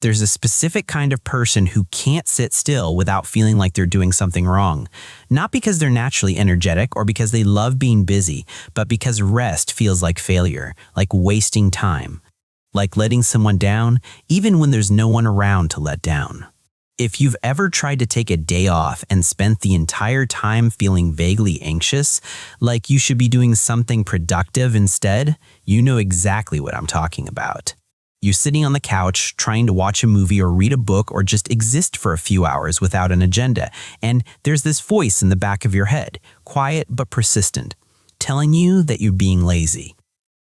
There's a specific kind of person who can't sit still without feeling like they're doing something wrong. Not because they're naturally energetic or because they love being busy, but because rest feels like failure, like wasting time, like letting someone down, even when there's no one around to let down. If you've ever tried to take a day off and spent the entire time feeling vaguely anxious, like you should be doing something productive instead, you know exactly what I'm talking about. You're sitting on the couch, trying to watch a movie or read a book or just exist for a few hours without an agenda, and there's this voice in the back of your head, quiet but persistent, telling you that you're being lazy,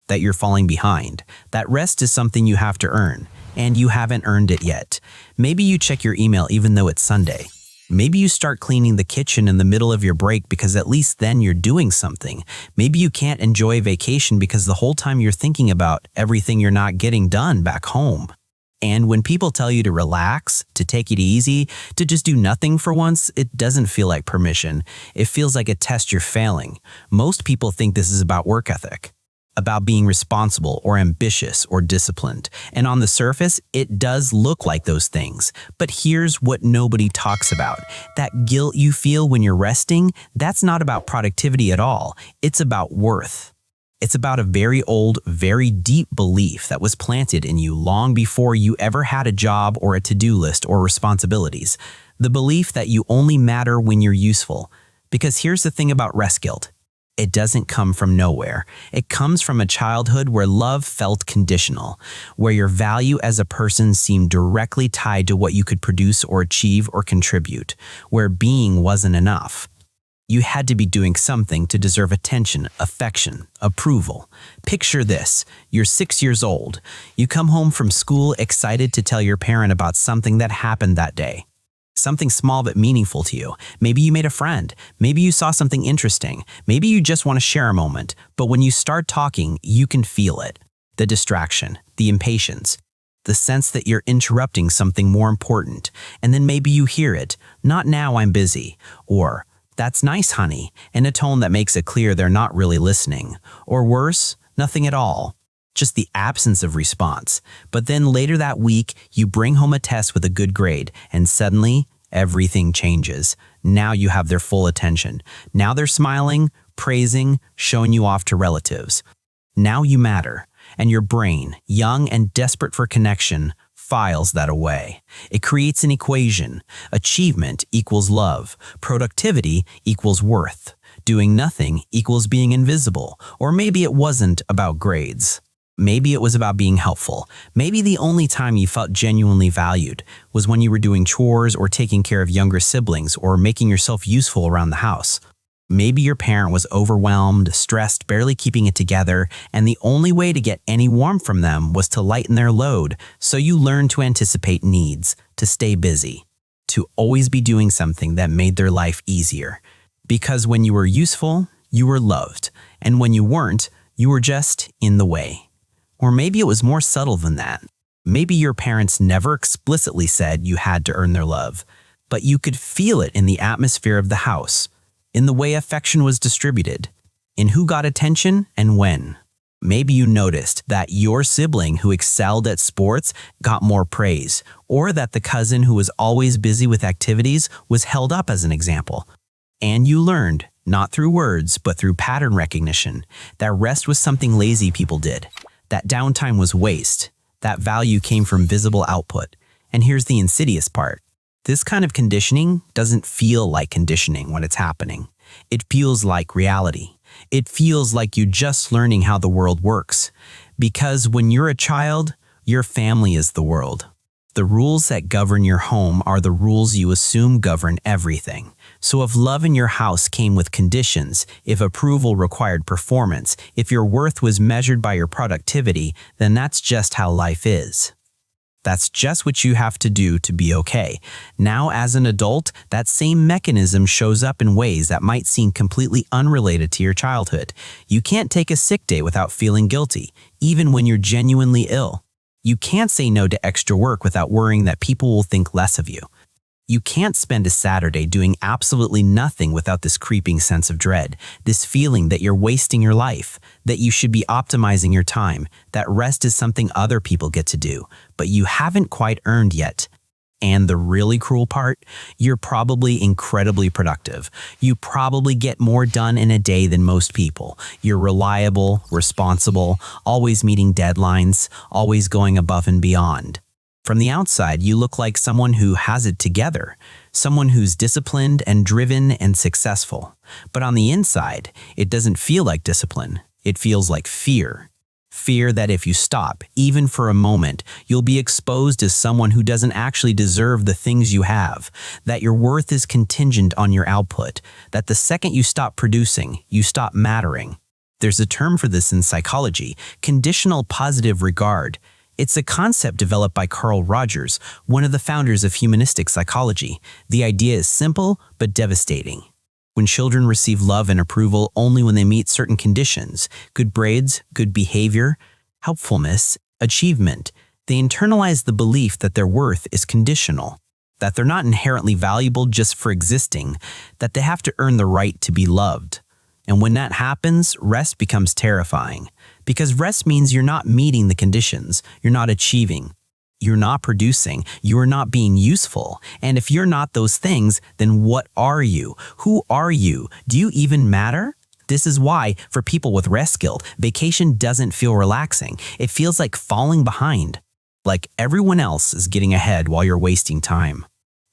that you're falling behind, that rest is something you have to earn, and you haven't earned it yet. Maybe you check your email even though it's Sunday. Maybe you start cleaning the kitchen in the middle of your break because at least then you're doing something. Maybe you can't enjoy vacation because the whole time you're thinking about everything you're not getting done back home. And when people tell you to relax, to take it easy, to just do nothing for once, it doesn't feel like permission. It feels like a test you're failing. Most people think this is about work ethic, about being responsible or ambitious or disciplined. And on the surface, it does look like those things. But here's what nobody talks about. That guilt you feel when you're resting, that's not about productivity at all. It's about worth. It's about a very old, very deep belief that was planted in you long before you ever had a job or a to-do list or responsibilities. The belief that you only matter when you're useful. Because here's the thing about rest guilt. It doesn't come from nowhere. It comes from a childhood where love felt conditional, where your value as a person seemed directly tied to what you could produce or achieve or contribute, where being wasn't enough. You had to be doing something to deserve attention, affection, approval. Picture this. You're 6 years old. You come home from school excited to tell your parent about something that happened that day. Something small but meaningful to you. Maybe you made a friend. Maybe you saw something interesting. Maybe you just want to share a moment. But when you start talking, you can feel it. The distraction, the impatience, the sense that you're interrupting something more important. And then maybe you hear it, "Not now, I'm busy," or "That's nice, honey," in a tone that makes it clear they're not really listening. Or worse, nothing at all. Just the absence of response. But then later that week, you bring home a test with a good grade, and suddenly, everything changes. Now you have their full attention. Now they're smiling, praising, showing you off to relatives. Now you matter, and your brain, young and desperate for connection, files that away. It creates an equation. Achievement equals love. Productivity equals worth. Doing nothing equals being invisible. Or maybe it wasn't about grades. Maybe it was about being helpful. Maybe the only time you felt genuinely valued was when you were doing chores or taking care of younger siblings or making yourself useful around the house. Maybe your parent was overwhelmed, stressed, barely keeping it together, and the only way to get any warmth from them was to lighten their load, so you learned to anticipate needs, to stay busy, to always be doing something that made their life easier. Because when you were useful, you were loved, and when you weren't, you were just in the way. Or maybe it was more subtle than that. Maybe your parents never explicitly said you had to earn their love, but you could feel it in the atmosphere of the house, in the way affection was distributed, in who got attention and when. Maybe you noticed that your sibling who excelled at sports got more praise, or that the cousin who was always busy with activities was held up as an example. And you learned, not through words, but through pattern recognition, that rest was something lazy people did. That downtime was waste. That value came from visible output. And here's the insidious part. This kind of conditioning doesn't feel like conditioning when it's happening. It feels like reality. It feels like you're just learning how the world works. Because when you're a child, your family is the world. The rules that govern your home are the rules you assume govern everything. So if love in your house came with conditions, if approval required performance, if your worth was measured by your productivity, then that's just how life is. That's just what you have to do to be okay. Now, as an adult, that same mechanism shows up in ways that might seem completely unrelated to your childhood. You can't take a sick day without feeling guilty, even when you're genuinely ill. You can't say no to extra work without worrying that people will think less of you. You can't spend a Saturday doing absolutely nothing without this creeping sense of dread, this feeling that you're wasting your life, that you should be optimizing your time, that rest is something other people get to do, but you haven't quite earned yet. And the really cruel part, you're probably incredibly productive. You probably get more done in a day than most people. You're reliable, responsible, always meeting deadlines, always going above and beyond. From the outside, you look like someone who has it together, someone who's disciplined and driven and successful. But on the inside, it doesn't feel like discipline. It feels like fear. Fear that if you stop, even for a moment, you'll be exposed as someone who doesn't actually deserve the things you have, that your worth is contingent on your output, that the second you stop producing, you stop mattering. There's a term for this in psychology, conditional positive regard. It's a concept developed by Carl Rogers, one of the founders of humanistic psychology. The idea is simple but devastating. When children receive love and approval only when they meet certain conditions, good grades, good behavior, helpfulness, achievement, they internalize the belief that their worth is conditional, that they're not inherently valuable just for existing, that they have to earn the right to be loved. And when that happens, rest becomes terrifying. Because rest means you're not meeting the conditions, you're not achieving, you're not producing, you're not being useful. And if you're not those things, then what are you? Who are you? Do you even matter? This is why, for people with rest guilt, vacation doesn't feel relaxing. It feels like falling behind, like everyone else is getting ahead while you're wasting time.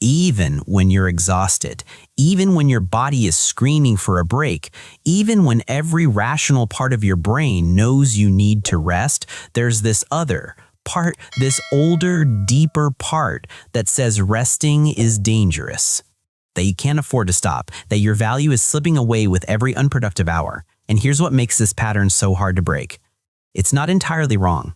Even when you're exhausted, even when your body is screaming for a break, even when every rational part of your brain knows you need to rest, there's this other part, this older, deeper part that says resting is dangerous, that you can't afford to stop, that your value is slipping away with every unproductive hour. And here's what makes this pattern so hard to break. It's not entirely wrong.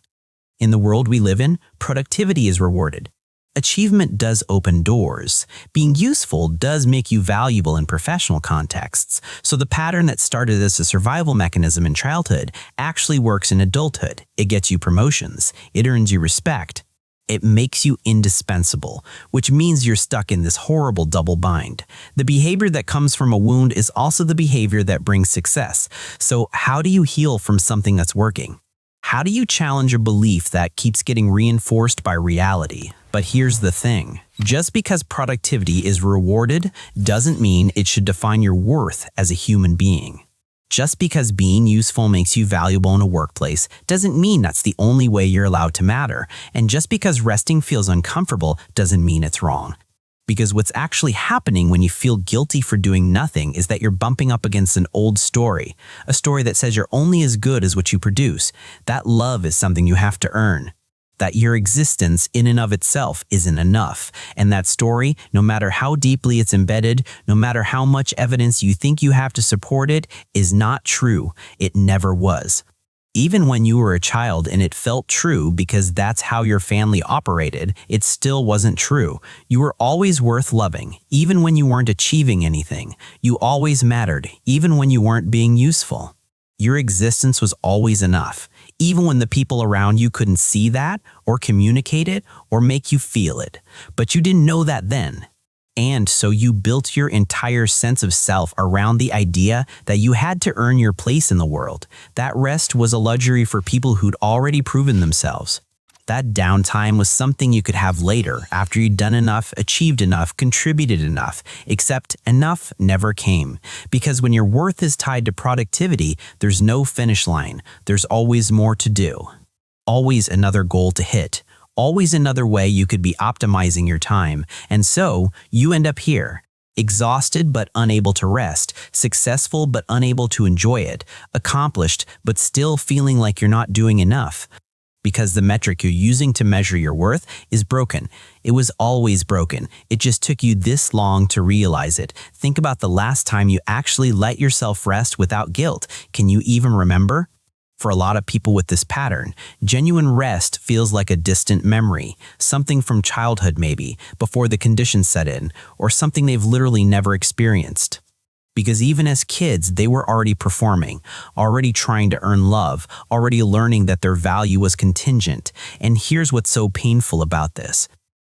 In the world we live in, productivity is rewarded. Achievement does open doors. Being useful does make you valuable in professional contexts. So the pattern that started as a survival mechanism in childhood actually works in adulthood. It gets you promotions. It earns you respect. It makes you indispensable, which means you're stuck in this horrible double bind. The behavior that comes from a wound is also the behavior that brings success. So how do you heal from something that's working? How do you challenge a belief that keeps getting reinforced by reality? But here's the thing. Just because productivity is rewarded doesn't mean it should define your worth as a human being. Just because being useful makes you valuable in a workplace doesn't mean that's the only way you're allowed to matter. And just because resting feels uncomfortable doesn't mean it's wrong. Because what's actually happening when you feel guilty for doing nothing is that you're bumping up against an old story, a story that says you're only as good as what you produce, that love is something you have to earn, that your existence in and of itself isn't enough, and that story, no matter how deeply it's embedded, no matter how much evidence you think you have to support it, is not true. It never was. Even when you were a child and it felt true because that's how your family operated, it still wasn't true. You were always worth loving, even when you weren't achieving anything. You always mattered, even when you weren't being useful. Your existence was always enough, even when the people around you couldn't see that, or communicate it, or make you feel it. But you didn't know that then. And so you built your entire sense of self around the idea that you had to earn your place in the world. That rest was a luxury for people who'd already proven themselves. That downtime was something you could have later, after you'd done enough, achieved enough, contributed enough, except enough never came. Because when your worth is tied to productivity, there's no finish line. There's always more to do. Always another goal to hit. Always another way you could be optimizing your time. And so, you end up here. Exhausted but unable to rest, successful but unable to enjoy it, accomplished but still feeling like you're not doing enough. Because the metric you're using to measure your worth is broken. It was always broken. It just took you this long to realize it. Think about the last time you actually let yourself rest without guilt. Can you even remember? For a lot of people with this pattern, genuine rest feels like a distant memory, something from childhood maybe, before the conditions set in, or something they've literally never experienced. Because even as kids, they were already performing, already trying to earn love, already learning that their value was contingent. And here's what's so painful about this.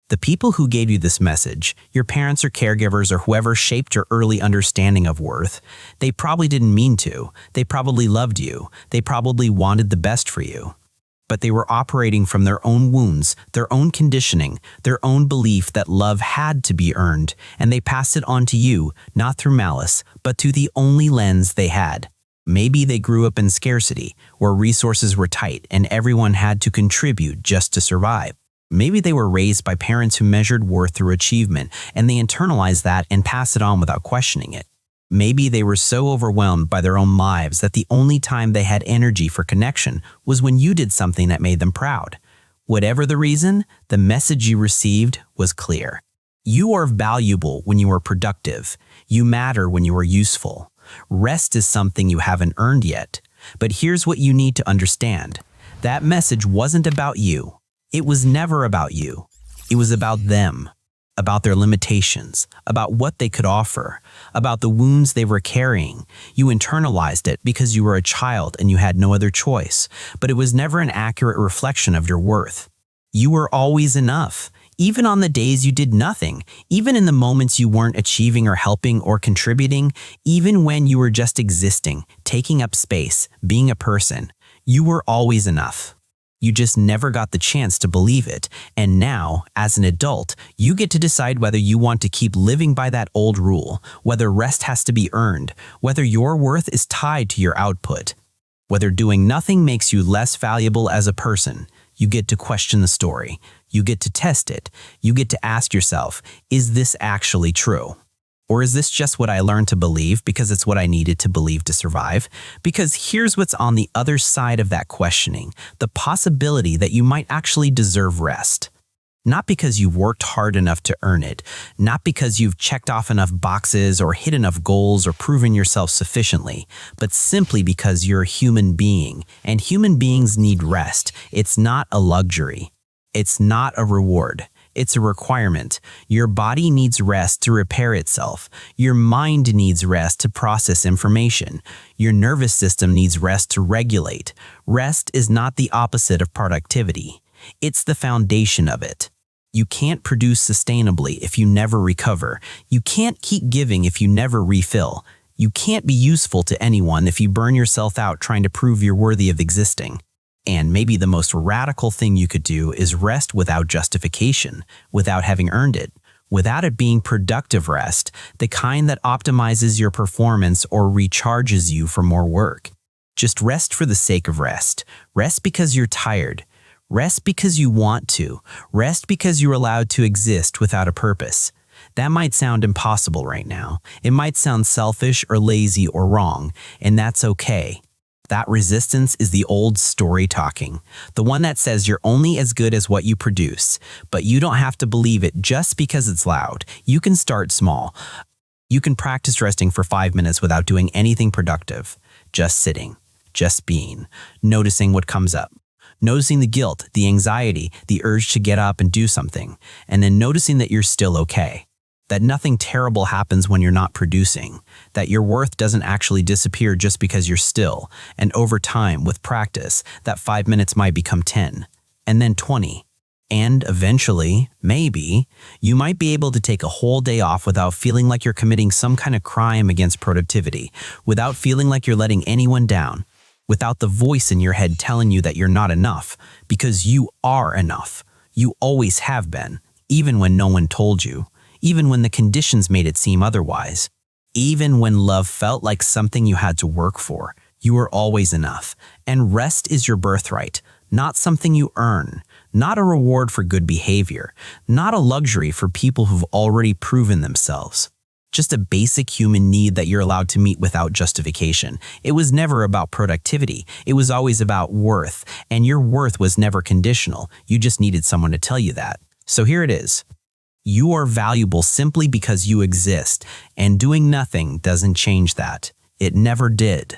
The people who gave you this message, your parents or caregivers or whoever shaped your early understanding of worth, they probably didn't mean to. They probably loved you. They probably wanted the best for you. But they were operating from their own wounds, their own conditioning, their own belief that love had to be earned, and they passed it on to you, not through malice, but through the only lens they had. Maybe they grew up in scarcity, where resources were tight and everyone had to contribute just to survive. Maybe they were raised by parents who measured worth through achievement, and they internalized that and passed it on without questioning it. Maybe they were so overwhelmed by their own lives that the only time they had energy for connection was when you did something that made them proud. Whatever the reason, the message you received was clear. You are valuable when you are productive. You matter when you are useful. Rest is something you haven't earned yet. But here's what you need to understand. That message wasn't about you. It was never about you. It was about them, about their limitations, about what they could offer, about the wounds they were carrying. You internalized it because you were a child and you had no other choice, but it was never an accurate reflection of your worth. You were always enough, even on the days you did nothing, even in the moments you weren't achieving or helping or contributing, even when you were just existing, taking up space, being a person. You were always enough. You just never got the chance to believe it, and now, as an adult, you get to decide whether you want to keep living by that old rule, whether rest has to be earned, whether your worth is tied to your output, whether doing nothing makes you less valuable as a person. You get to question the story. You get to test it. You get to ask yourself, is this actually true? Or is this just what I learned to believe because it's what I needed to believe to survive? Because here's what's on the other side of that questioning, the possibility that you might actually deserve rest. Not because you've worked hard enough to earn it, not because you've checked off enough boxes or hit enough goals or proven yourself sufficiently, but simply because you're a human being, and human beings need rest. It's not a luxury. It's not a reward. It's a requirement. Your body needs rest to repair itself. Your mind needs rest to process information. Your nervous system needs rest to regulate. Rest is not the opposite of productivity. It's the foundation of it. You can't produce sustainably if you never recover. You can't keep giving if you never refill. You can't be useful to anyone if you burn yourself out trying to prove you're worthy of existing. And maybe the most radical thing you could do is rest without justification, without having earned it, without it being productive rest, the kind that optimizes your performance or recharges you for more work. Just rest for the sake of rest. Rest because you're tired. Rest because you want to. Rest because you're allowed to exist without a purpose. That might sound impossible right now. It might sound selfish or lazy or wrong, and that's okay. That resistance is the old story talking, the one that says you're only as good as what you produce, but you don't have to believe it just because it's loud. You can start small. You can practice resting for 5 minutes without doing anything productive, just sitting, just being, noticing what comes up, noticing the guilt, the anxiety, the urge to get up and do something, and then noticing that you're still okay. That nothing terrible happens when you're not producing, that your worth doesn't actually disappear just because you're still, and over time, with practice, that 5 minutes might become 10, and then 20. And eventually, maybe, you might be able to take a whole day off without feeling like you're committing some kind of crime against productivity, without feeling like you're letting anyone down, without the voice in your head telling you that you're not enough, because you are enough. You always have been, even when no one told you. Even when the conditions made it seem otherwise. Even when love felt like something you had to work for, you were always enough. And rest is your birthright, not something you earn, not a reward for good behavior, not a luxury for people who've already proven themselves. Just a basic human need that you're allowed to meet without justification. It was never about productivity. It was always about worth, and your worth was never conditional. You just needed someone to tell you that. So here it is. You are valuable simply because you exist, and doing nothing doesn't change that. It never did.